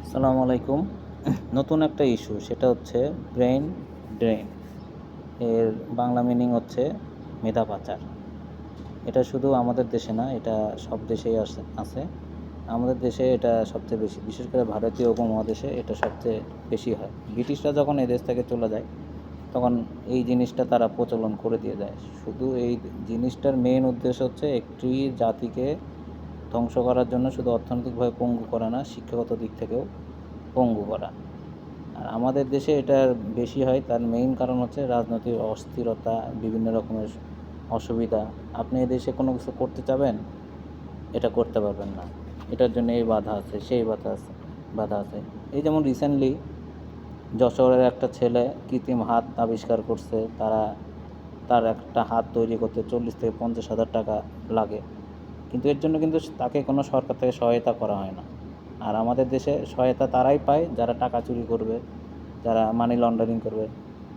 আসসালামু আলাইকুম। নতুন একটা ইস্যু, সেটা হচ্ছে ব্রেইন ড্রেন। এর বাংলা মিনিং হচ্ছে মেধা পাচার। এটা শুধু আমাদের দেশে না, এটা সব দেশেই আছে। আমাদের দেশে এটা সবচেয়ে বেশি, বিশেষ করে ভারতীয় উপমহাদেশে এটা সবচেয়ে বেশি হয়। ব্রিটিশরা যখন এই দেশ থেকে চলে যায়, তখন এই জিনিসটা তারা প্রচলন করে দিয়ে যায়। শুধু এই জিনিসটার মেইন উদ্দেশ্য হচ্ছে একটি জাতিকে ধ্বংস করার জন্য, শুধু অর্থনৈতিকভাবে পঙ্গু করা না, শিক্ষাগত দিক থেকেও পঙ্গু করা। আর আমাদের দেশে এটা বেশি হয়, তার মেইন কারণ হচ্ছে রাজনৈতিক অস্থিরতা, বিভিন্ন রকমের অসুবিধা। আপনি এই দেশে কোনো কিছু করতে চাবেন, এটা করতে পারবেন না, এটার জন্য এই বাধা আছে, সেই বাধা আছে। এই যেমন রিসেন্টলি যশোরের একটা ছেলে কৃত্রিম হাত আবিষ্কার করছে। তার একটা হাত তৈরি করতে 40,000 থেকে 50,000 টাকা লাগে, কিন্তু এর জন্য কিন্তু তাকে কোনো সরকার থেকে সহায়তা করা হয় না। আর আমাদের দেশে সহায়তা তারাই পায় যারা টাকা চুরি করবে, যারা মানি লন্ডারিং করবে,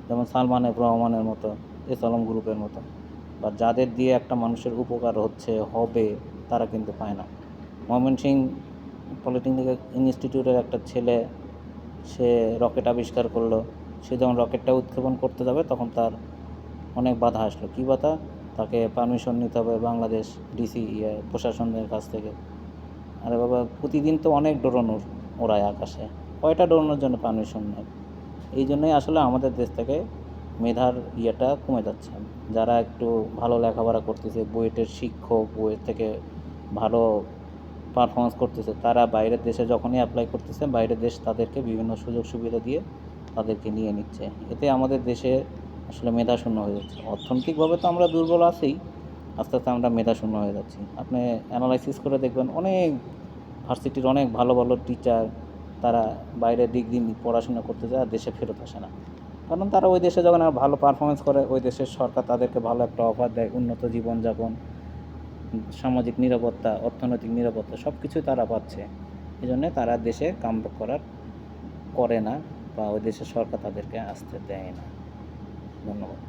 যেমন সালমান এফ রহমানের মতো, এস আলম গ্রুপের মতো, বা যাদের দিয়ে একটা মানুষের উপকার হবে, তারা কিন্তু পায় না। ময়মনসিংহ পলিটেকনিক ইনস্টিটিউটের একটা ছেলে, সে রকেট আবিষ্কার করলো। সে যখন রকেটটা উৎক্ষেপণ করতে যাবে, তখন তার অনেক বাধা আসলো। কী বাধা? তাকে পারমিশন নিতে হবে বাংলাদেশ ডিসি প্রশাসনের কাছ থেকে। আরে বাবা, প্রতিদিন তো অনেক ড্রোন ওড়ায় আকাশে, কয়টা ড্রোনের জন্য পারমিশন নেয়? এই জন্যই আসলে আমাদের দেশ থেকে মেধার ইয়েটা কমে যাচ্ছে। যারা একটু ভালো লেখাপড়া করতেছে, বুয়েটের শিক্ষক, বুয়েট থেকে ভালো পারফরমেন্স করতেছে, তারা বাইরের দেশে যখনই অ্যাপ্লাই করতেছে, বাইরের দেশ তাদেরকে বিভিন্ন সুযোগ সুবিধা দিয়ে তাদেরকে নিয়ে নিচ্ছে। এতে আমাদের দেশে আসলে মেধাশূন্য হয়ে যাচ্ছে। অর্থনৈতিকভাবে তো আমরা দুর্বল আছি, আস্তে আস্তে আমরা মেধাশূন্য হয়ে যাচ্ছি। আপনি অ্যানালাইসিস করে দেখবেন, অনেক ভার্সিটির অনেক ভালো ভালো টিচার, তারা বাইরে ডিগ্রি পড়াশোনা করতে যায় আর দেশে ফেরত আসে না। কারণ তারা ওই দেশে যখন আর ভালো পারফরমেন্স করে, ওই দেশের সরকার তাদেরকে ভালো একটা অফার দেয়, উন্নত জীবনযাপন, সামাজিক নিরাপত্তা, অর্থনৈতিক নিরাপত্তা, সব কিছুই তারা পাচ্ছে। এই জন্যে তারা দেশে কামব্যাক করে না, বা ওই দেশের সরকার তাদেরকে আসতে দেয় না। ধন্যবাদ।